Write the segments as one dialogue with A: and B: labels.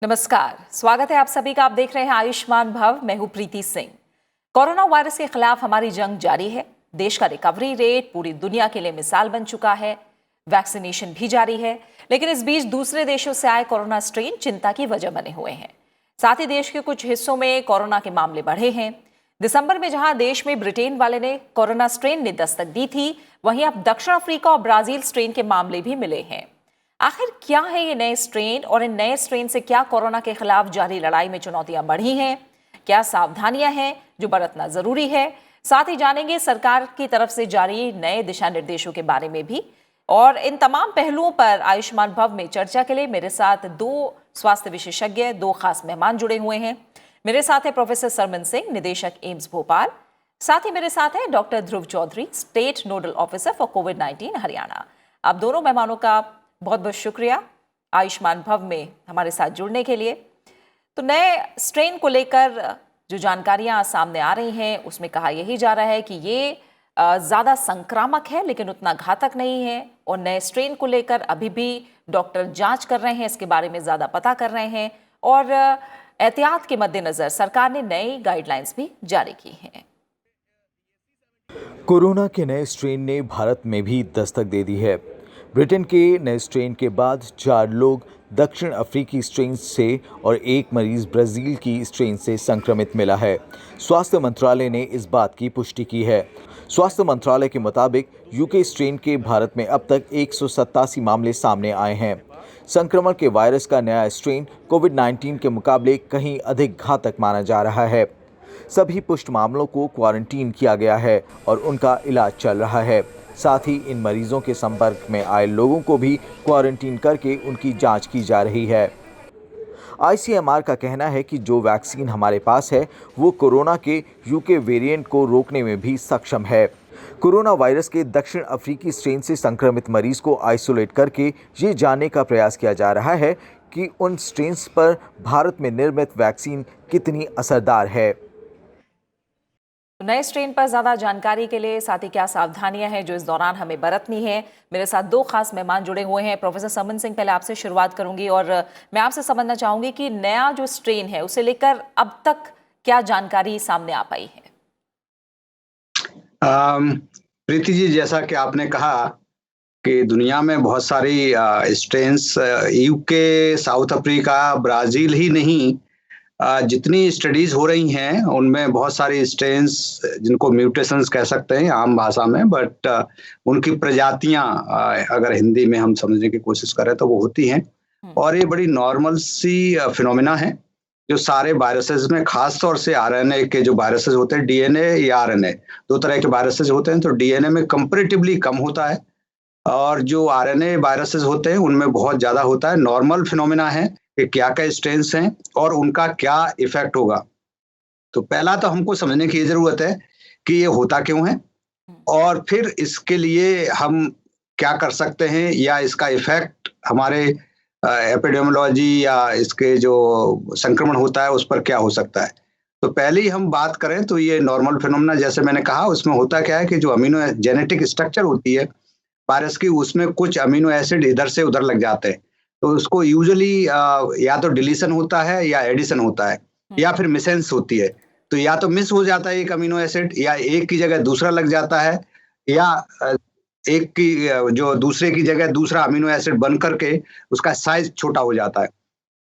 A: नमस्कार, स्वागत है आप सभी का। आप देख रहे हैं आयुष्मान भव। मैं हूं प्रीति सिंह। कोरोना वायरस के खिलाफ हमारी जंग जारी है। देश का रिकवरी रेट पूरी दुनिया के लिए मिसाल बन चुका है। वैक्सीनेशन भी जारी है, लेकिन इस बीच दूसरे देशों से आए कोरोना स्ट्रेन चिंता की वजह बने हुए हैं। साथ ही देश के कुछ हिस्सों में कोरोना के मामले बढ़े हैं। दिसंबर में जहां देश में ब्रिटेन वाले ने कोरोना स्ट्रेन ने दस्तक दी थी, वहीं अब दक्षिण अफ्रीका और ब्राजील स्ट्रेन के मामले भी मिले हैं। आखिर क्या है ये नए स्ट्रेन और इन नए स्ट्रेन से क्या कोरोना के खिलाफ जारी लड़ाई में चुनौतियां बढ़ी हैं? क्या सावधानियां हैं जो बरतना जरूरी है? साथ ही जानेंगे सरकार की तरफ से जारी नए दिशा निर्देशों के बारे में भी। और इन तमाम पहलुओं पर आयुष्मान भव में चर्चा के लिए मेरे साथ दो स्वास्थ्य विशेषज्ञ, दो खास मेहमान जुड़े हुए हैं। मेरे साथ है प्रोफेसर सरमन सिंह, निदेशक एम्स भोपाल। साथ ही मेरे साथ है doctor Dhruv Chaudhary, state nodal officer for कोविड-19 हरियाणा। आप दोनों मेहमानों का बहुत बहुत शुक्रिया आयुष्मान भव में हमारे साथ जुड़ने के लिए। तो नए स्ट्रेन को लेकर जो जानकारियां सामने आ रही हैं, उसमें कहा यही जा रहा है कि ये ज़्यादा संक्रामक है लेकिन उतना घातक नहीं है। और नए स्ट्रेन को लेकर अभी भी डॉक्टर जांच कर रहे हैं, इसके बारे में ज़्यादा पता कर रहे हैं। और एहतियात के मद्देनज़र सरकार ने नई गाइडलाइंस भी जारी की हैं।
B: कोरोना के नए स्ट्रेन ने भारत में भी दस्तक दे दी है। ब्रिटेन के नए स्ट्रेन के बाद 4 लोग दक्षिण अफ्रीकी स्ट्रेन से और 1 मरीज ब्राज़ील की स्ट्रेन से संक्रमित मिला है। स्वास्थ्य मंत्रालय ने इस बात की पुष्टि की है। स्वास्थ्य मंत्रालय के मुताबिक यूके स्ट्रेन के भारत में अब तक 187 मामले सामने आए हैं। संक्रमण के वायरस का नया स्ट्रेन कोविड-19 के मुकाबले कहीं अधिक घातक माना जा रहा है। सभी पुष्ट मामलों को क्वारंटीन किया गया है और उनका इलाज चल रहा है। साथ ही इन मरीजों के संपर्क में आए लोगों को भी क्वारंटीन करके उनकी जांच की जा रही है। आईसीएमआर का कहना है कि जो वैक्सीन हमारे पास है वो कोरोना के यूके वेरिएंट को रोकने में भी सक्षम है। कोरोना वायरस के दक्षिण अफ्रीकी स्ट्रेन से संक्रमित मरीज को आइसोलेट करके ये जानने का प्रयास किया जा रहा है कि उन स्ट्रेन्स पर भारत में निर्मित वैक्सीन कितनी असरदार है।
A: नए स्ट्रेन पर ज्यादा जानकारी के लिए, साथ ही क्या सावधानियां हैं जो इस दौरान हमें बरतनी है, मेरे साथ दो खास मेहमान जुड़े हुए हैं। प्रोफेसर सरमन सिंह, पहले आपसे शुरुआत करूंगी और मैं आपसे समझना चाहूंगी कि नया जो स्ट्रेन है उसे लेकर अब तक क्या जानकारी सामने आ पाई है।
C: प्रीति जी, जैसा कि आपने कहा कि दुनिया में बहुत सारी strains, UK, South Africa, Brazil ही नहीं, जितनी स्टडीज हो रही हैं उनमें बहुत सारी स्ट्रेन्स जिनको म्यूटेशंस कह सकते हैं आम भाषा में, बट उनकी प्रजातियां अगर हिंदी में हम समझने की कोशिश करें तो वो होती हैं। और ये बड़ी नॉर्मल सी फिनोमिना है जो सारे वायरसेस में, खास तौर से आरएनए के जो वायरसेस होते हैं, डीएनए या आरएनए, दो तरह के वायरसेस होते हैं। तो डीएनए में कंपैरेटिवली कम होता है और जो आरएनए वायरसेस होते हैं उनमें बहुत ज्यादा होता है। नॉर्मल फिनोमिना है कि क्या क्या स्ट्रेन्स हैं और उनका क्या इफेक्ट होगा। तो पहला तो हमको समझने की जरूरत है कि ये होता क्यों है और फिर इसके लिए हम क्या कर सकते हैं या इसका इफेक्ट हमारे एपिडेमियोलॉजी या इसके जो संक्रमण होता है उस पर क्या हो सकता है। तो पहले ही हम बात करें तो ये नॉर्मल फिनोमेना, जैसे मैंने कहा, उसमें होता क्या है कि जो अमीनो जेनेटिक स्ट्रक्चर होती है वायरस की, उसमें कुछ अमीनो एसिड इधर से उधर लग जाते हैं। तो उसको यूजुअली या तो डिलीशन होता है या एडिशन होता है या फिर मिसेंस होती है। तो या तो मिस हो जाता है एक अमीनो एसिड, या एक की जगह दूसरा लग जाता है, या एक की जो दूसरे की जगह दूसरा अमीनो एसिड बन करके उसका साइज छोटा हो जाता है।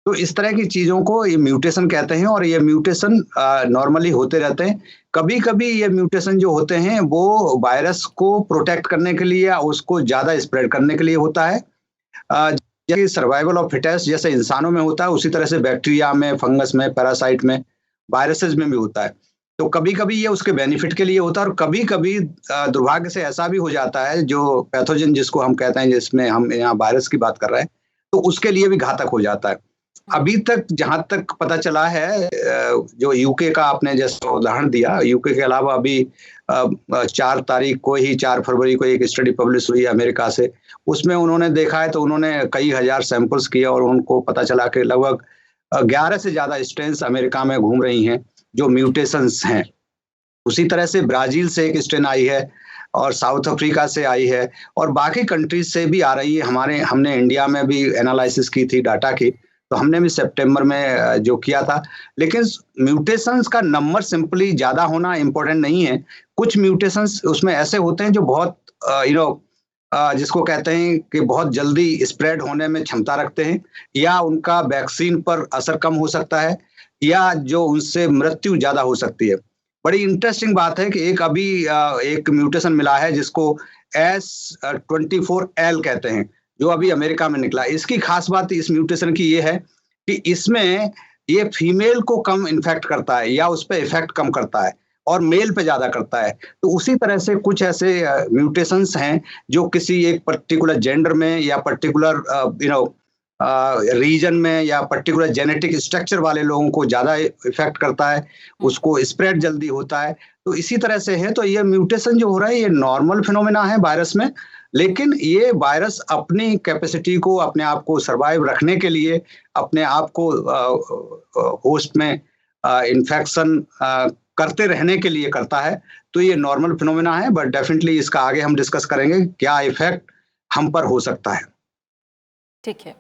C: तो इस तरह की चीजों को ये म्यूटेशन कहते हैं और ये म्यूटेशन नॉर्मली होते रहते हैं। कभी कभी ये म्यूटेशन जो होते हैं वो वायरस को प्रोटेक्ट करने के लिए या उसको ज्यादा स्प्रेड करने के लिए होता है। जैसे सर्वाइवल ऑफ फिटेस्ट जैसे इंसानों में होता है, उसी तरह से बैक्टीरिया में, फंगस में, पैरासाइट में, वायरसेस में भी होता है। तो कभी कभी ये उसके बेनिफिट के लिए होता है और कभी कभी दुर्भाग्य से ऐसा भी हो जाता है जो पैथोजन जिसको हम कहते हैं, जिसमें हम यहाँ वायरस की बात कर रहे हैं, तो उसके लिए भी घातक हो जाता है। अभी तक जहां तक पता चला है, जो यूके का आपने जैसा उदाहरण दिया, यूके के अलावा अभी 4 तारीख को ही, 4 फरवरी को एक स्टडी पब्लिश हुई है अमेरिका से। उसमें उन्होंने देखा है तो उन्होंने कई हजार सैंपल्स किए और उनको पता चला कि लगभग 11 से ज्यादा स्ट्रेन्स अमेरिका में घूम रही हैं जो म्यूटेशंस हैं। उसी तरह से ब्राजील से एक स्ट्रेन आई है और साउथ अफ्रीका से आई है और बाकी कंट्रीज से भी आ रही है। हमने इंडिया में भी एनालिसिस की थी डाटा की, तो हमने भी सितंबर में जो किया था। लेकिन म्यूटेशंस का नंबर सिंपली ज़्यादा होना इम्पोर्टेंट नहीं है। कुछ म्यूटेशंस उसमें ऐसे होते हैं जो बहुत जिसको कहते हैं कि बहुत जल्दी स्प्रेड होने में क्षमता रखते हैं, या उनका वैक्सीन पर असर कम हो सकता है, या जो उनसे मृत्यु ज़्यादा हो सकती है। बड़ी इंटरेस्टिंग बात है कि एक अभी एक म्यूटेशन मिला है जिसको S24L कहते हैं, जो अभी अमेरिका में निकला। इसकी खास बात इस म्यूटेशन की ये है कि इसमें ये फीमेल को कम इन्फेक्ट करता है या उस पे इफेक्ट कम करता है, और मेल पे ज़्यादा करता है। तो उसी तरह से कुछ ऐसे म्यूटेशंस हैं जो किसी एक पर्टिकुलर जेंडर में या पर्टिकुलर रीजन में या पर्टिकुलर जेनेटिक स्ट्रक्चर वाले लोगों को ज़्यादा इफेक्ट करता है, उसको स्प्रेड जल्दी होता है। तो इसी तरह से है। तो ये म्यूटेशन जो हो रहा है ये नॉर्मल फिनोमेना है वायरस में, लेकिन ये वायरस अपनी कैपेसिटी को, अपने आप को सर्वाइव रखने के लिए, अपने आप को होस्ट में इन्फेक्शन करते रहने के लिए करता है। तो ये नॉर्मल फिनोमेना है, बट डेफिनेटली इसका आगे हम डिस्कस करेंगे क्या इफेक्ट हम पर हो सकता है।
A: ठीक है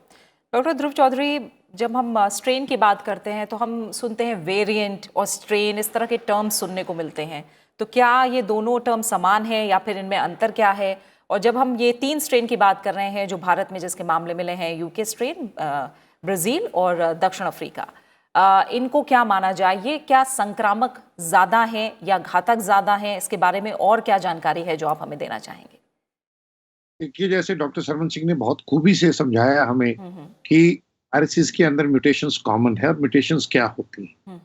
A: डॉक्टर ध्रुव चौधरी, जब हम स्ट्रेन की बात करते हैं तो हम सुनते हैं वेरिएंट और स्ट्रेन, इस तरह के टर्म्स सुनने को मिलते हैं। तो क्या ये दोनों टर्म समान हैं या फिर इनमें अंतर क्या है? और जब हम ये 3 स्ट्रेन की बात कर रहे हैं जो भारत में जिसके मामले मिले हैं, यूके स्ट्रेन, ब्राज़ील और दक्षिण अफ्रीका, इनको क्या माना जाए? ये क्या संक्रामक ज़्यादा हैं या घातक ज़्यादा हैं? इसके बारे में और क्या जानकारी है जो आप हमें देना चाहेंगे?
D: देखिए, जैसे डॉक्टर सरवण सिंह ने बहुत खूबी से समझाया हमें कि वायरसेस के अंदर म्यूटेशंस कॉमन है और म्यूटेशंस क्या होती हैं।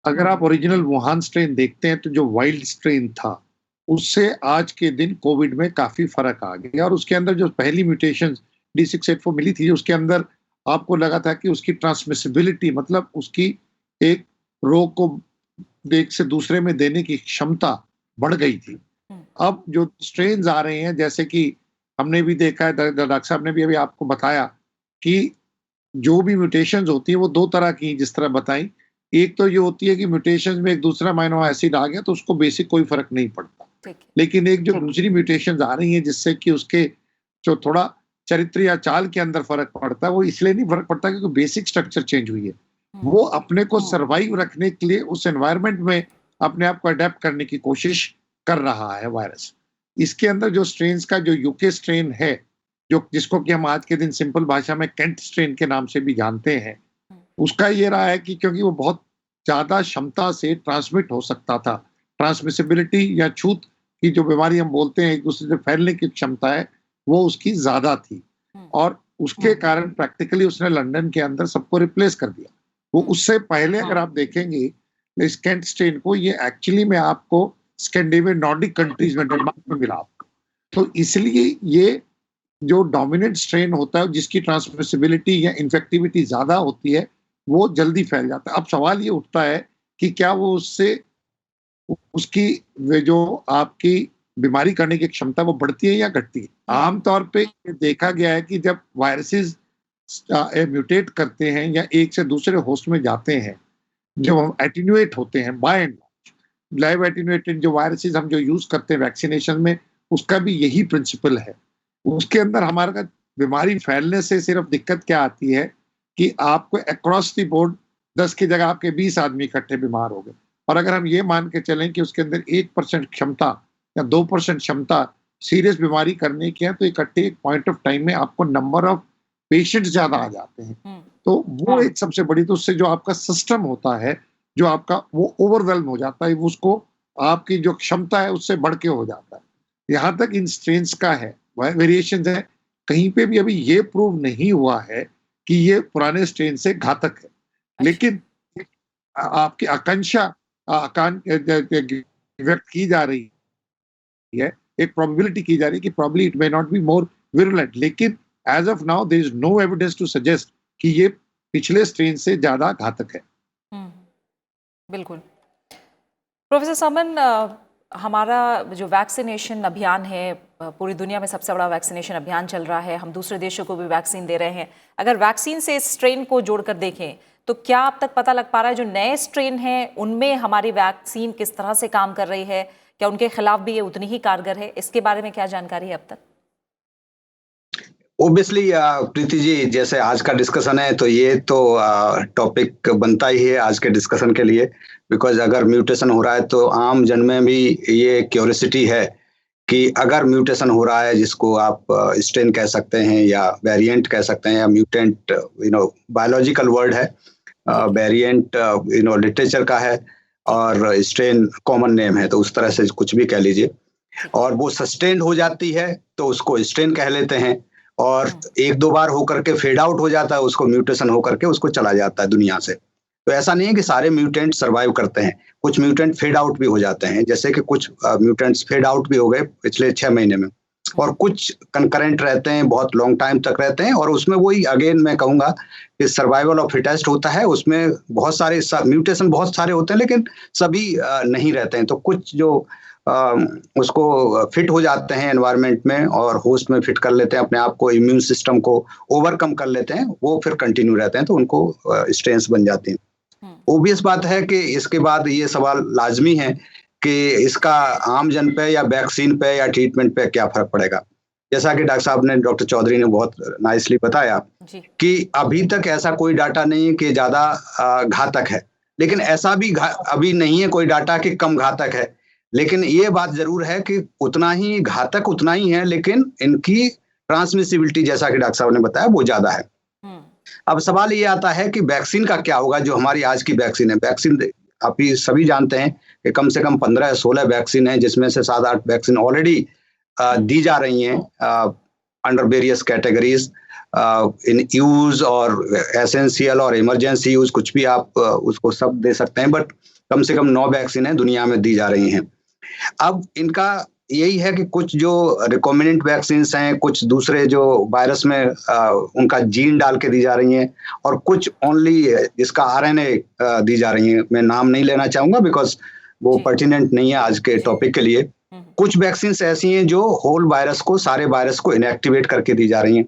D: अगर आप ओरिजिनल वुहान स्ट्रेन देखते हैं तो जो वाइल्ड स्ट्रेन था उससे आज के दिन कोविड में काफी फर्क आ गया, और उसके अंदर जो पहली म्यूटेशन D684 मिली थी उसके अंदर आपको लगा था कि उसकी ट्रांसमिसिबिलिटी, मतलब उसकी एक रोग को एक से दूसरे में देने की क्षमता बढ़ गई थी। अब जो स्ट्रेन आ रहे हैं, जैसे कि हमने भी देखा है, डॉक्टर साहब ने भी अभी आपको बताया कि जो भी म्यूटेशंस होती है वो 2 तरह की, जिस तरह बताई। एक तो ये होती है कि म्यूटेशंस में एक दूसरा अमीनो एसिड आ गया तो उसको बेसिक कोई फर्क नहीं पड़ता, लेकिन एक जो दूसरी म्यूटेशंस आ रही हैं जिससे कि उसके जो थोड़ा चरित्र या चाल के अंदर फर्क पड़ता है, वो इसलिए नहीं फर्क पड़ता क्योंकि बेसिक स्ट्रक्चर चेंज हुई है। वो अपने को सर्वाइव रखने के लिए उस एनवायरनमेंट में अपने आप को अडेप्ट करने की कोशिश कर रहा है वायरस। इसके अंदर जो स्ट्रेन का जो यूके स्ट्रेन है, जो जिसको कि हम आज के दिन सिंपल भाषा में केंट स्ट्रेन के नाम से भी जानते हैं, उसका ये रहा है कि क्योंकि वो बहुत ज्यादा क्षमता से ट्रांसमिट हो सकता था, ट्रांसमिसिबिलिटी या छूत की जो बीमारी हम बोलते हैं एक दूसरे से फैलने की क्षमता है वो उसकी ज्यादा थी, और उसके कारण प्रैक्टिकली उसने लंदन के अंदर सबको रिप्लेस कर दिया। वो उससे पहले अगर आप देखेंगे इस केंट स्ट्रेन को, ये एक्चुअली में आपको स्कैंडिनेवियन नॉर्डिक कंट्रीज में, डेनमार्क में मिला आपको। तो इसलिए ये जो डोमिनेंट स्ट्रेन होता है जिसकी ट्रांसमिसिबिलिटी या इन्फेक्टिविटी ज्यादा होती है वो जल्दी फैल जाता है। अब सवाल ये उठता है कि क्या वो उससे उसकी जो आपकी बीमारी करने की क्षमता वो बढ़ती है या घटती है। आमतौर पे देखा गया है कि जब वायरसेस म्यूटेट करते हैं या एक से दूसरे होस्ट में जाते हैं, जब हम एटीन्यूएट होते हैं, बाय एंड लाइव एटीन्यूएटेड जो वायरसेस हम जो यूज करते हैं वैक्सीनेशन में, उसका भी यही प्रिंसिपल है। उसके अंदर हमारा बीमारी फैलने से सिर्फ दिक्कत क्या आती है कि आपको अक्रॉस द बोर्ड 10 की जगह आपके 20 आदमी इकट्ठे बीमार हो गए, और अगर हम ये मान के चलें कि उसके अंदर 1% क्षमता या 2% क्षमता सीरियस बीमारी करने की है, तो इकट्ठे एक पॉइंट ऑफ टाइम में आपको नंबर ऑफ पेशेंट ज्यादा आ जाते हैं। तो वो एक सबसे बड़ी, तो उससे जो आपका सिस्टम होता है जो आपका वो ओवरवेल्म हो जाता है, उसको आपकी जो क्षमता है उससे बढ़ के हो जाता है। यहाँ तक इन स्ट्रेन्स का है, वेरिएशन है, कहीं पे भी अभी ये प्रूव नहीं हुआ है कि ये पुराने स्ट्रेन से घातक है। लेकिन आपकी आकांक्षा व्यक्त की जा रही है, एक प्रोबेबिलिटी की जा रही है कि probably it may not be more virulent, लेकिन as of now there is no evidence to suggest कि ये पिछले स्ट्रेन से ज्यादा घातक है।
A: बिल्कुल। प्रोफेसर समन, हमारा जो वैक्सीनेशन अभियान है, पूरी दुनिया में सबसे बड़ा वैक्सीनेशन अभियान चल रहा है, हम दूसरे देशों को भी वैक्सीन दे रहे हैं। अगर वैक्सीन से इस स्ट्रेन को जोड़कर देखें तो क्या अब तक पता लग पा रहा है जो नए स्ट्रेन हैं उनमें हमारी वैक्सीन किस तरह से काम कर रही है? क्या उनके खिलाफ भी ये उतनी ही कारगर है? इसके बारे में क्या जानकारी है अब तक?
C: ओबियसली प्रीति जी, जैसे आज का डिस्कशन है तो ये तो टॉपिक बनता ही है आज के डिस्कशन के लिए, बिकॉज अगर म्यूटेशन हो रहा है तो आम जन में भी ये क्यूरियोसिटी है कि अगर म्यूटेशन हो रहा है, जिसको आप स्ट्रेन कह सकते हैं या वेरिएंट कह सकते हैं या म्यूटेंट, बायोलॉजिकल वर्ड है, वेरिएंट लिटरेचर का है और स्ट्रेन कॉमन नेम है, तो उस तरह से कुछ भी कह लीजिए, और वो सस्टेन्ड हो जाती है तो उसको स्ट्रेन कह लेते हैं, और एक दो बार होकर के फेड आउट हो जाता है, उसको म्यूटेशन होकर के उसको चला जाता है दुनिया से। तो ऐसा नहीं है कि सारे म्यूटेंट सर्वाइव करते हैं, कुछ म्यूटेंट फेड आउट भी हो जाते हैं, जैसे कि कुछ म्यूटेंट्स फेड आउट भी हो गए पिछले 6 महीने में, और कुछ कंकरेंट रहते हैं, बहुत लॉन्ग टाइम तक रहते हैं, और उसमें वही अगेन मैं कहूंगा कि सर्वाइवल ऑफ फिटेस्ट होता है, उसमें बहुत सारे म्यूटेशन बहुत सारे होते हैं, लेकिन सभी नहीं रहते हैं। तो कुछ जो उसको फिट हो जाते हैं एनवायरनमेंट में और होस्ट में फिट कर लेते हैं अपने आप को, इम्यून सिस्टम को ओवरकम कर लेते हैं, वो फिर कंटिन्यू रहते हैं, तो उनको स्ट्रेन्स बन जाती हैं। ओबियस बात है कि इसके बाद ये सवाल लाजमी है कि इसका आम जन पे या वैक्सीन पे या ट्रीटमेंट पे क्या फर्क पड़ेगा। जैसा कि डॉक्टर साहब ने, डॉक्टर चौधरी ने बहुत नाइसली बताया कि अभी तक ऐसा कोई डाटा नहीं है कि ज्यादा घातक है, लेकिन ऐसा भी अभी नहीं है कोई डाटा कि कम घातक है, लेकिन ये बात जरूर है कि उतना ही घातक उतना ही है, लेकिन इनकी ट्रांसमिसिबिलिटी, जैसा कि डॉक्टर साहब ने बताया, वो ज्यादा है। अब सवाल ये आता है कि वैक्सीन का क्या होगा, जो हमारी आज की वैक्सीन है। वैक्सीन आप सभी जानते हैं कि कम से कम 15 या 16 वैक्सीन है, जिसमें से 7-8 वैक्सीन ऑलरेडी दी जा रही हैं under various categories in use और एसेंशियल और इमरजेंसी यूज, कुछ भी आप उसको सब दे सकते हैं, बट कम से कम 9 वैक्सीन है दुनिया में दी जा रही हैं। अब इनका यही है कि कुछ जो रिकॉम्बिनेंट वैक्सीन हैं, कुछ दूसरे जो वायरस में उनका जीन डाल के दी जा रही हैं, और कुछ ओनली जिसका आरएनए दी जा रही हैं। मैं नाम नहीं लेना चाहूंगा बिकॉज वो पर्टिनेंट नहीं है आज के टॉपिक के लिए। कुछ वैक्सीन ऐसी हैं जो होल वायरस को, सारे वायरस को इनएक्टिवेट करके दी जा रही हैं।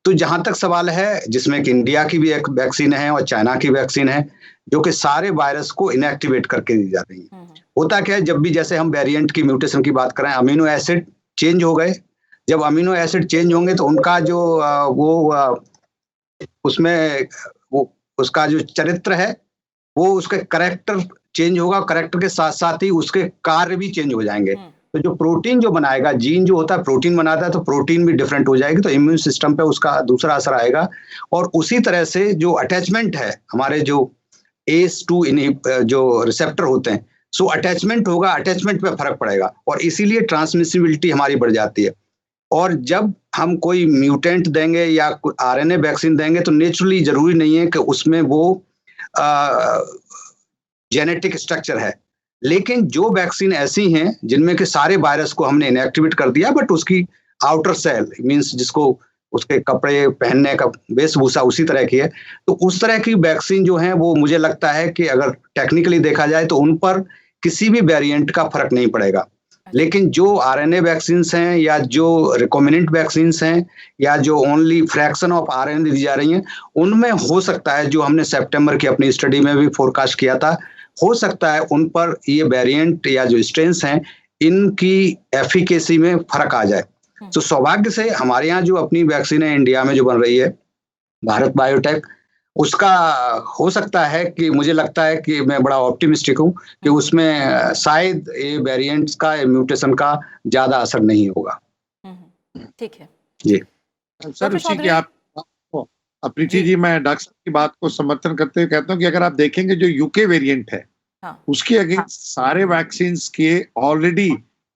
C: तो जहां तक सवाल है, जिसमें कि इंडिया की भी एक वैक्सीन है और चाइना की वैक्सीन है, जो कि सारे वायरस को इनएक्टिवेट करके दी जा रही है। होता क्या है, जब भी जैसे हम वेरिएंट की म्यूटेशन की बात करें, अमीनो एसिड चेंज हो गए, जब अमीनो एसिड चेंज होंगे तो उनका जो उसमें वो उसका जो चरित्र है, वो उसके करेक्टर चेंज होगा, करेक्टर के साथ साथ ही उसके कार्य भी चेंज हो जाएंगे। तो जो प्रोटीन जो बनाएगा, जीन जो होता है प्रोटीन बनाता है, तो प्रोटीन भी डिफरेंट हो जाएगी, तो इम्यून सिस्टम पे उसका दूसरा असर आएगा। और उसी तरह से जो अटैचमेंट है, हमारे जो ACE2 जो रिसेप्टर होते हैं, सो अटैचमेंट होगा, अटैचमेंट पे फर्क पड़ेगा, और इसीलिए ट्रांसमिसिबिलिटी हमारी बढ़ जाती है। और जब हम कोई म्यूटेंट देंगे या आरएनए वैक्सीन देंगे, तो नेचुरली जरूरी नहीं है कि उसमें वो जेनेटिक स्ट्रक्चर है, लेकिन जो वैक्सीन ऐसी हैं जिनमें के सारे वायरस को हमने इनएक्टिवेट कर दिया, बट उसकी आउटर सेल मींस जिसको उसके कपड़े पहनने का वेशभूषा उसी तरह की है, तो उस तरह की वैक्सीन जो है, वो मुझे लगता है कि अगर टेक्निकली देखा जाए तो उन पर किसी भी वेरिएंट का फर्क नहीं पड़ेगा। लेकिन जो आरएनए वैक्सीन हैं या जो रिकॉम्बिनेंट वैक्सीन हैं या जो ओनली फ्रैक्शन ऑफ आरएनए दी जा रही हैं, उनमें हो सकता है, जो हमने सितंबर की अपनी स्टडी में भी फोरकास्ट किया था, हो सकता है उन पर ये वेरिएंट या जो स्ट्रेन्स हैं, इनकी एफिकेसी में फर्क आ जाए। तो सौभाग्य से हमारे यहाँ जो अपनी वैक्सीन है इंडिया में जो बन रही है, भारत बायोटेक, उसका हो सकता है कि, मुझे लगता है कि मैं बड़ा ऑप्टिमिस्टिक हूँ कि उसमें शायद ये वेरिएंट्स का, म्यूटेशन का ज्यादा असर नहीं होगा।
A: ठीक है
C: जी
D: सर, उसी की आप प्रीति जी, मैं डॉक्टर साहब की बात को समर्थन करते हुए कहता हूँ कि अगर आप देखेंगे जो यूके वेरिएंट है, उसके अगेंस्ट सारे वैक्सीन के ऑलरेडी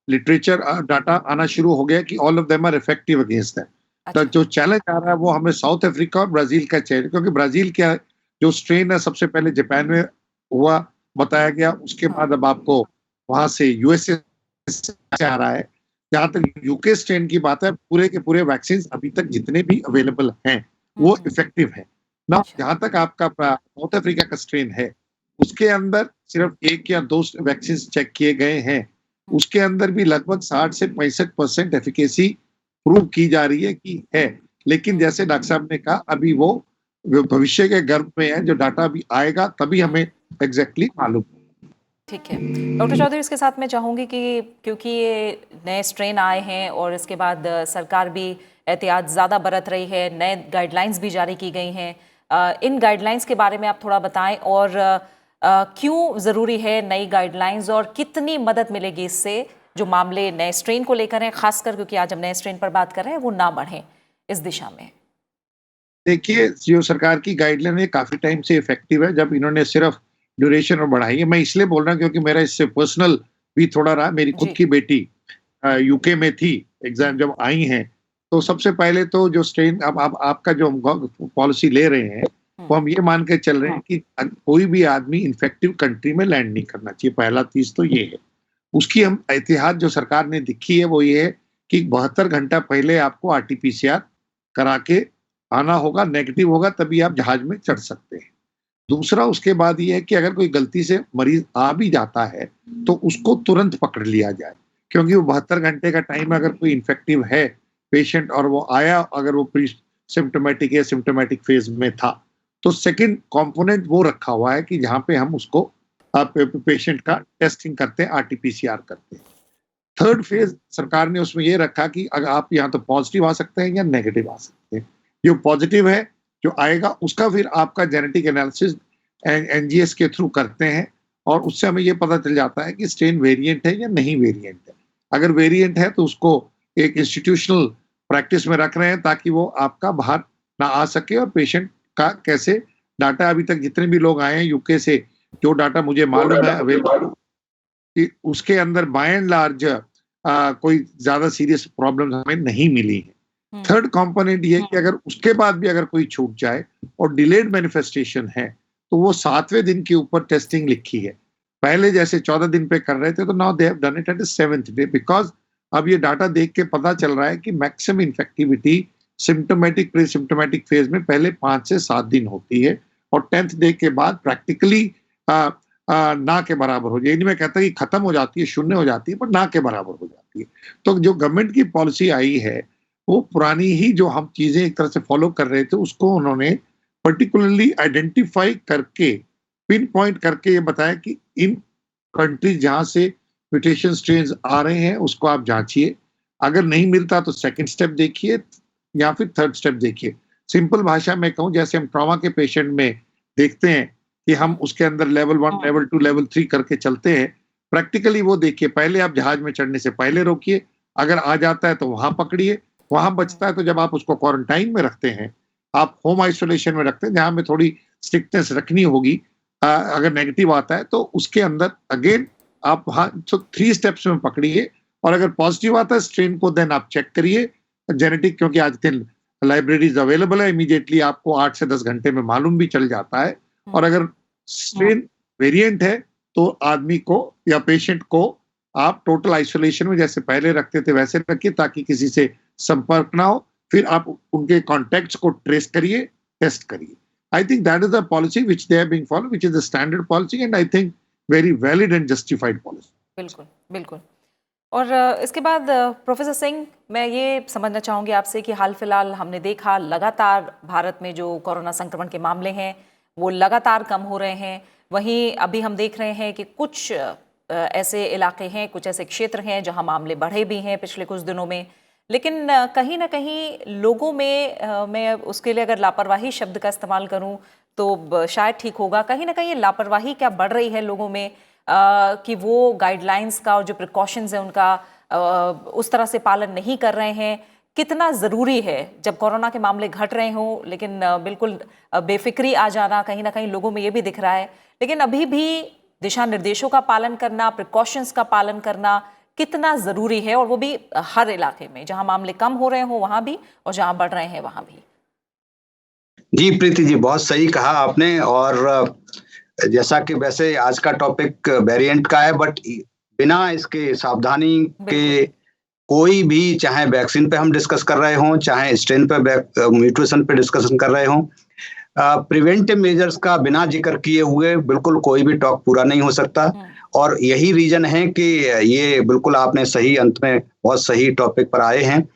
D: लिटरेचर डाटा आना शुरू हो गया कि all of them are effective against that. तो जो चैलेंज आ रहा है वो हमें साउथ अफ्रीका और ब्राजील का चाहिए, क्योंकि ब्राजील का जो स्ट्रेन है सबसे पहले जापान में हुआ, बताया गया, उसके बाद अब आपको वहां से यूएसए से आ रहा है। जहां तक यूके स्ट्रेन की बात है, पूरे के पूरे वैक्सीन अभी तक जितने भी अवेलेबल हैं वो इफेक्टिव है ना। जहां तक आपका साउथ अफ्रीका का स्ट्रेन है, उसके अंदर सिर्फ 1 या 2 वैक्सीन चेक किए गए हैं, उसके अंदर भी लगभग 60 से 65% एफिकेसी प्रूव की जा रही है कि है। लेकिन जैसे डॉक्टर साहब ने कहा, अभी वो भविष्य के गर्भ में है, जो डाटा भी आएगा तभी हमें एग्जैक्टली मालूम।
A: ठीक है डॉक्टर चौधरी, इसके साथ मैं चाहूँगी कि क्योंकि ये नए स्ट्रेन आए हैं और इसके बाद सरकार भी एहतियात ज़्यादा बरत रही है, नए गाइडलाइंस भी जारी की गई हैं, इन गाइडलाइंस के बारे में आप थोड़ा बताएं और क्यों ज़रूरी है नई गाइडलाइंस और कितनी मदद मिलेगी इससे जो मामले नए स्ट्रेन को लेकर हैं, खासकर क्योंकि आज हम नए स्ट्रेन पर बात कर रहे हैं, वो ना बढ़ें इस दिशा में।
D: देखिए, जो सरकार की गाइडलाइन है काफी टाइम से इफेक्टिव है। जब इन्होंने सिर्फ ड्यूरेशन और बढ़ाई है, मैं इसलिए बोल रहा हूँ क्योंकि मेरा इससे पर्सनल भी थोड़ा रहा। मेरी खुद
A: जी।
D: की बेटी यूके में थी, एग्जाम जब आई हैं, तो सबसे पहले तो जो स्ट्रेन अब आपका जो पॉलिसी ले रहे हैं वो हम ये मान के चल रहे हैं कि कोई भी आदमी इन्फेक्टिव कंट्री में लैंड नहीं करना चाहिए। पहला चीज तो ये है। उसकी हम एहतियात जो सरकार ने दिखी है वो ये है कि 72 घंटा पहले आपको आरटीपीसीआर करा के आना होगा, नेगेटिव होगा तभी आप जहाज में चढ़ सकते हैं। दूसरा उसके बाद ये है कि अगर कोई गलती से मरीज आ भी जाता है तो उसको तुरंत पकड़ लिया जाए, क्योंकि वो 72 घंटे का टाइम, अगर कोई इन्फेक्टिव है पेशेंट और वो आया, अगर वो प्री सिम्टोमेटिक या सिम्टोमेटिक फेज में था, तो सेकंड कंपोनेंट वो रखा हुआ है कि जहां पे हम उसको पेशेंट का टेस्टिंग करते हैं, आरटीपीसीआर करते हैं। थर्ड फेज सरकार ने उसमें ये रखा कि अगर आप यहाँ तो पॉजिटिव आ सकते हैं या नेगेटिव आ सकते हैं। जो पॉजिटिव है जो आएगा उसका फिर आपका जेनेटिक एनालिसिस एनजीएस के थ्रू करते हैं और उससे हमें ये पता चल जाता है कि स्ट्रेन वेरिएंट है या नहीं वेरिएंट है। अगर वेरिएंट है तो उसको एक इंस्टीट्यूशनल प्रैक्टिस में रख रहे हैं ताकि वो आपका बाहर ना आ सके। और पेशेंट का कैसे डाटा, अभी तक जितने भी लोग आए हैं यूके से, जो डाटा मुझे मालूम है अवेलेबल, कि उसके अंदर बाय एंड लार्ज कोई ज्यादा सीरियस प्रॉब्लम हमें नहीं मिली है। थर्ड कंपोनेंट ये कि अगर उसके बाद भी अगर कोई छूट जाए और डिलेड मैनिफेस्टेशन है तो वो 7वें दिन के ऊपर टेस्टिंग लिखी है। पहले जैसे 14 दिन पे कर रहे थे तो now they have done it at 7th day, because अब ये डाटा देख के पता चल रहा है कि maximum infectivity symptomatic pre symptomatic phase में पहले 5 से 7 दिन होती है और 10th डे के बाद प्रैक्टिकली ना के बराबर हो जाए। मैं कहता कि खत्म हो जाती है, शून्य हो जाती है, पर ना के बराबर हो जाती है। तो जो गवर्नमेंट की पॉलिसी आई है वो पुरानी ही जो हम चीजें एक तरह से फॉलो कर रहे थे उसको उन्होंने पर्टिकुलरली आइडेंटिफाई करके, पिन पॉइंट करके ये बताया कि इन कंट्रीज जहां से म्यूटेशन स्ट्रेन्स आ रहे हैं उसको आप जांचिए, अगर नहीं मिलता तो सेकंड स्टेप देखिए या फिर थर्ड स्टेप देखिए। सिंपल भाषा में कहूं, जैसे हम ट्रॉमा के पेशेंट में देखते हैं कि हम उसके अंदर लेवल 1, लेवल 2, लेवल 3 करके चलते हैं, प्रैक्टिकली वो देखिए। पहले आप जहाज में चढ़ने से पहले रोकिए, अगर आ जाता है तो वहां पकड़िए, वहां बचता है तो जब आप उसको क्वारंटाइन में रखते हैं, आप होम आइसोलेशन में रखते हैं जहां में थोड़ी स्ट्रिक्टनेस रखनी होगी, अगर नेगेटिव आता है तो उसके अंदर अगेन आप वहां तो 3 स्टेप्स में पकड़िए और अगर पॉजिटिव आता है स्ट्रेन को देन आप चेक करिए जेनेटिक, क्योंकि आज दिन लाइब्रेरीज अवेलेबल है, इमीडिएटली आपको 8 से 10 घंटे में मालूम भी चल जाता है। और अगर स्ट्रेन वेरिएंट है तो आदमी को या पेशेंट को आप टोटल आइसोलेशन में जैसे पहले रखते थे वैसे रखिए ताकि किसी से संपर्क ना हो। फिर आप उनके कॉन्टैक्ट्स को ट्रेस करिए, टेस्ट करिए। I think that is the policy which they have been follow, which is the standard policy and I think very valid and justified policy.
A: बिल्कुल बिल्कुल। और इसके बाद प्रोफेसर सिंह, मैं ये समझना चाहूँगी आपसे कि हाल फिलहाल हमने देखा लगातार भारत में जो कोरोना संक्रमण के मामले हैं वो लगातार कम हो रहे हैं। वहीं अभी हम देख रहे हैं कि कुछ ऐसे इलाके हैं, कुछ ऐसे क्षेत्र हैं जहां मामले बढ़े भी हैं पिछले कुछ दिनों में, लेकिन कहीं ना कहीं लोगों में मैं उसके लिए अगर लापरवाही शब्द का इस्तेमाल करूं तो शायद ठीक होगा, कहीं ना कहीं लापरवाही क्या बढ़ रही है लोगों में कि वो गाइडलाइंस का और जो प्रिकॉशंस है उनका उस तरह से पालन नहीं कर रहे हैं। कितना ज़रूरी है जब कोरोना के मामले घट रहे हों, लेकिन बिल्कुल बेफिक्री आ जाना कहीं ना कहीं लोगों में ये भी दिख रहा है, लेकिन अभी भी दिशा निर्देशों का पालन करना, प्रिकॉशंस का पालन करना कितना ज़रूरी है, और वो भी हर इलाके में, जहां मामले कम हो रहे हों वहां भी और जहां बढ़ रहे हैं वहां भी।
C: जी प्रीति जी, बहुत सही कहा आपने। और जैसा कि वैसे आज का टॉपिक वेरिएंट का है, बट बिना इसके सावधानी के कोई भी, चाहे वैक्सीन पे हम डिस्कस कर रहे हों, चाहे स्ट्रेन पे, म्यूटेशन पे डिस्कशन कर रहे हों, प्रिवेंटिव मेजर्स का बिना जिक्र किए हुए बिल्कुल कोई भी टॉक पूरा नहीं हो सकता। और यही रीजन है कि ये बिल्कुल आपने सही, अंत में बहुत सही टॉपिक पर आए हैं।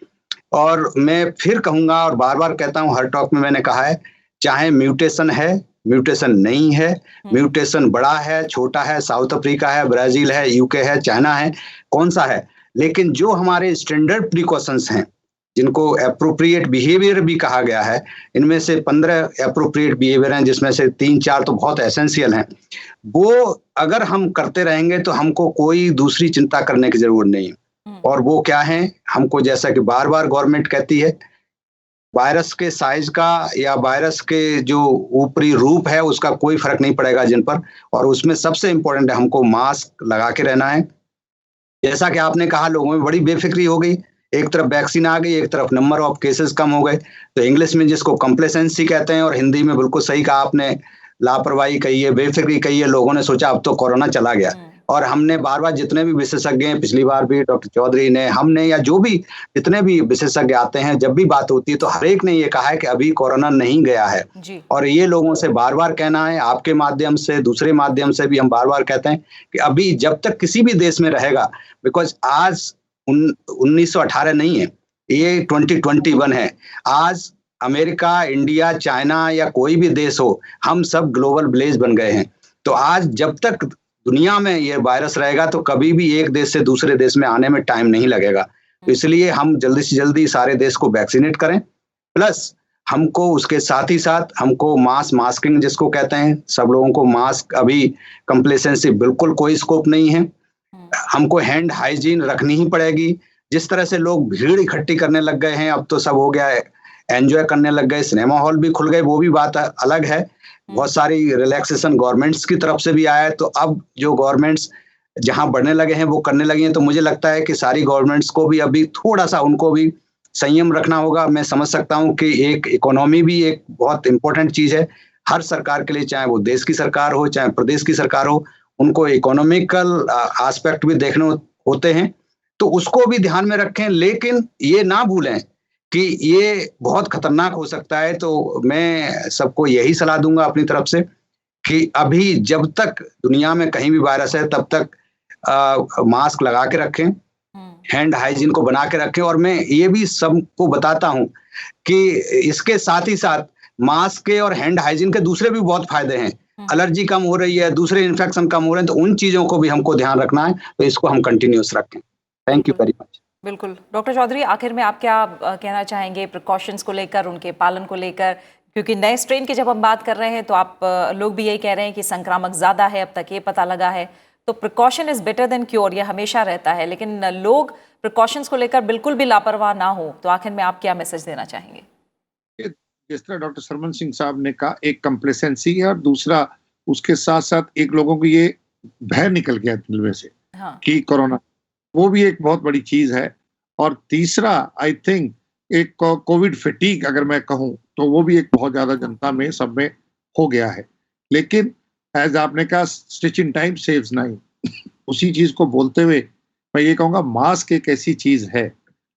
C: और मैं फिर कहूंगा और बार बार कहता हूं, हर टॉक में मैंने कहा है, चाहे म्यूटेशन है म्यूटेशन नहीं है, म्यूटेशन बड़ा है, छोटा है, साउथ अफ्रीका है, ब्राजील है, यूके है, चाइना है, कौन सा है। लेकिन जो हमारे स्टैंडर्ड प्रिकॉशंस हैं, जिनको एप्रोप्रिएट बिहेवियर भी कहा गया है, इनमें से 15 एप्रोप्रिएट बिहेवियर हैं, जिसमें से 3-4 तो बहुत एसेंशियल हैं। वो अगर हम करते रहेंगे तो हमको कोई दूसरी चिंता करने की जरूरत नहीं। और वो क्या है, हमको जैसा कि बार बार गवर्नमेंट कहती है, वायरस के साइज का या वायरस के जो ऊपरी रूप है उसका कोई फर्क नहीं पड़ेगा जिन पर, और उसमें सबसे इंपॉर्टेंट है हमको मास्क लगा के रहना है। जैसा कि आपने कहा, लोगों में बड़ी बेफिक्री हो गई, एक तरफ वैक्सीन आ गई, एक तरफ नंबर ऑफ केसेस कम हो गए, तो इंग्लिश में जिसको कंप्लेसेंसी कहते हैं और हिंदी में बिल्कुल सही कहा आपने, लापरवाही कही है, बेफिक्री कही है। लोगों ने सोचा अब तो कोरोना चला गया, और हमने बार बार जितने भी विशेषज्ञ हैं, पिछली बार भी डॉक्टर चौधरी ने, हमने, या जो भी जितने भी विशेषज्ञ आते हैं, जब भी बात होती है तो हर एक ने ये कहा है कि अभी कोरोना नहीं गया है। और ये लोगों से बार बार कहना है, आपके माध्यम से, दूसरे माध्यम से भी हम बार बार कहते हैं कि अभी जब तक किसी भी देश में रहेगा, बिकॉज आज 1918 नहीं है, ये 2021 है। आज अमेरिका, इंडिया, चाइना या कोई भी देश हो, हम सब ग्लोबल विलेज बन गए हैं। तो आज जब तक दुनिया में ये वायरस रहेगा तो कभी भी एक देश से दूसरे देश में आने में टाइम नहीं लगेगा। तो इसलिए हम जल्दी से जल्दी सारे देश को वैक्सीनेट करें, प्लस हमको उसके साथ ही साथ हमको मास्किंग जिसको कहते हैं, सब लोगों को मास्क, अभी कंप्लेसेंसी बिल्कुल कोई स्कोप नहीं है। हमको हैंड हाइजीन रखनी ही पड़ेगी। जिस तरह से लोग भीड़ इकट्ठी करने लग गए हैं, अब तो सब हो गया है, एंजॉय करने लग गए, सिनेमा हॉल भी खुल गए, वो भी बात अलग है। बहुत सारी रिलैक्सेशन गवर्नमेंट्स की तरफ से भी आया है, तो अब जो गवर्नमेंट्स जहां बढ़ने लगे हैं वो करने लगे हैं। तो मुझे लगता है कि सारी गवर्नमेंट्स को भी अभी थोड़ा सा उनको भी संयम रखना होगा। मैं समझ सकता हूं कि एक इकोनॉमी भी एक बहुत इंपॉर्टेंट चीज है हर सरकार के लिए, चाहे वो देश की सरकार हो, चाहे प्रदेश की सरकार हो, उनको इकोनॉमिकल एस्पेक्ट भी देखने होते हैं, तो उसको भी ध्यान में रखें। लेकिन ये ना भूलें कि ये बहुत खतरनाक हो सकता है। तो मैं सबको यही सलाह दूंगा अपनी तरफ से कि अभी जब तक दुनिया में कहीं भी वायरस है, तब तक मास्क लगा के रखें, हैंड हाइजीन को बना के रखें। और मैं ये भी सबको बताता हूं कि इसके साथ ही साथ मास्क के और हैंड हाइजीन के दूसरे भी बहुत फायदे हैं। एलर्जी कम हो रही है, दूसरे इन्फेक्शन कम हो रहे हैं, तो उन चीजों को भी हमको ध्यान रखना है। तो इसको हम कंटिन्यूस रखें। Thank you very much.
A: बिल्कुल डॉक्टर चौधरी, आखिर में आप क्या कहना चाहेंगे प्रिकॉशंस को लेकर, उनके पालन को लेकर? क्योंकि नए स्ट्रेन की जब हम बात कर रहे हैं तो आप लोग भी यही कह रहे हैं कि संक्रामक ज़्यादा है, अब तक ये पता लगा है। तो precaution is better than cure, ये हमेशा रहता है, लेकिन लोग प्रिकॉशंस को लेकर बिल्कुल भी लापरवाह ना हो। तो आखिर में आप क्या मैसेज देना चाहेंगे?
D: जिस तरह डॉक्टर सरमन सिंह साहब ने कहा, एक कंप्लेसेंसी है, और दूसरा उसके साथ साथ एक लोगों को ये भय निकल गया दिल में से कि कोरोना, वो भी एक बहुत बड़ी चीज है। और तीसरा, आई थिंक एक कोविड फैटीग अगर मैं कहूं तो वो भी एक बहुत ज्यादा जनता में, सब में हो गया है। लेकिन एज आपने कहा, stitch in time saves nine, उसी चीज को बोलते हुए मैं ये कहूंगा, मास्क एक ऐसी चीज है,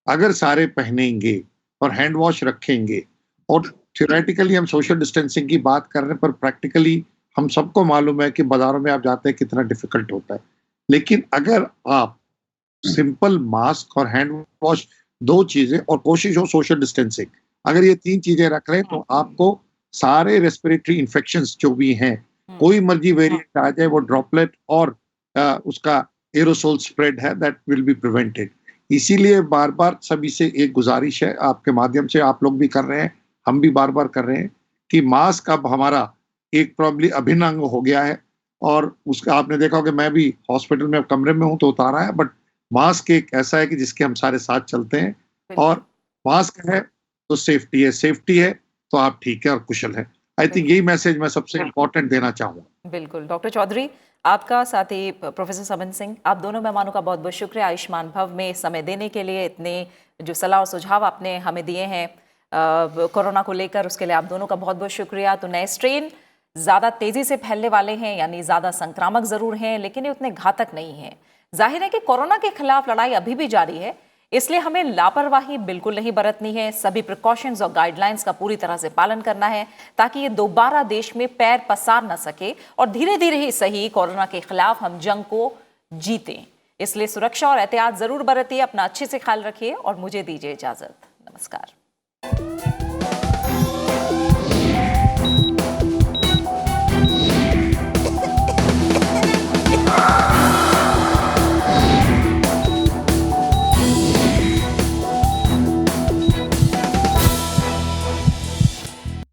D: अगर सारे पहनेंगे और हैंड वॉश रखेंगे, और थियोरेटिकली हम सोशल डिस्टेंसिंग की बात कर रहे हैं, पर प्रैक्टिकली हम सबको मालूम है कि बाजारों में आप जाते हैं कितना डिफिकल्ट होता है। लेकिन अगर आप सिंपल मास्क और हैंड वॉश, दो चीजें, और कोशिश हो सोशल डिस्टेंसिंग, अगर ये तीन चीजें रख रहे हैं तो आपको सारे रेस्पिरेटरी इन्फेक्शंस जो भी हैं, कोई मर्जी वेरिएंट आ जाए, वो ड्रॉपलेट और उसका एरोसोल स्प्रेड है, दैट विल बी प्रिवेंटेड। इसीलिए बार बार सभी से एक गुजारिश है, आपके माध्यम से, आप लोग भी कर रहे हैं, हम भी बार बार कर रहे हैं, कि मास्क अब हमारा एक प्रॉब्ली अभिन्न अंग हो गया है। और उसका आपने देखा होगा, मैं भी हॉस्पिटल में कमरे में हूं तो उतारा है, बट मास्क एक ऐसा है कि जिसके हम सारे साथ चलते हैं, और मास्क है तो सेफ्टी है, सेफ्टी है तो आप ठीक है और कुशल है। आई थिंक यही मैसेज मैं सबसे इम्पोर्टेंट देना चाहूंगा।
A: बिल्कुल डॉक्टर चौधरी, आपका, साथ ही प्रोफेसर समन सिंह, आप दोनों मेहमानों का बहुत बहुत शुक्रिया आयुष्मान भव में समय देने के लिए। इतने जो सलाह और सुझाव आपने हमें दिए हैं कोरोना को लेकर, उसके लिए आप दोनों का बहुत बहुत शुक्रिया। तो नए स्ट्रेन ज़्यादा तेज़ी से फैलने वाले हैं, यानी ज़्यादा संक्रामक ज़रूर हैं, लेकिन ये उतने घातक नहीं हैं। जाहिर है कि कोरोना के खिलाफ लड़ाई अभी भी जारी है, इसलिए हमें लापरवाही बिल्कुल नहीं बरतनी है। सभी प्रिकॉशंस और गाइडलाइंस का पूरी तरह से पालन करना है, ताकि ये दोबारा देश में पैर पसार न सके, और धीरे धीरे ही सही कोरोना के खिलाफ हम जंग को जीतें। इसलिए सुरक्षा और एहतियात ज़रूर बरतिए, अपना अच्छे से ख्याल रखिए, और मुझे दीजिए इजाज़त। नमस्कार।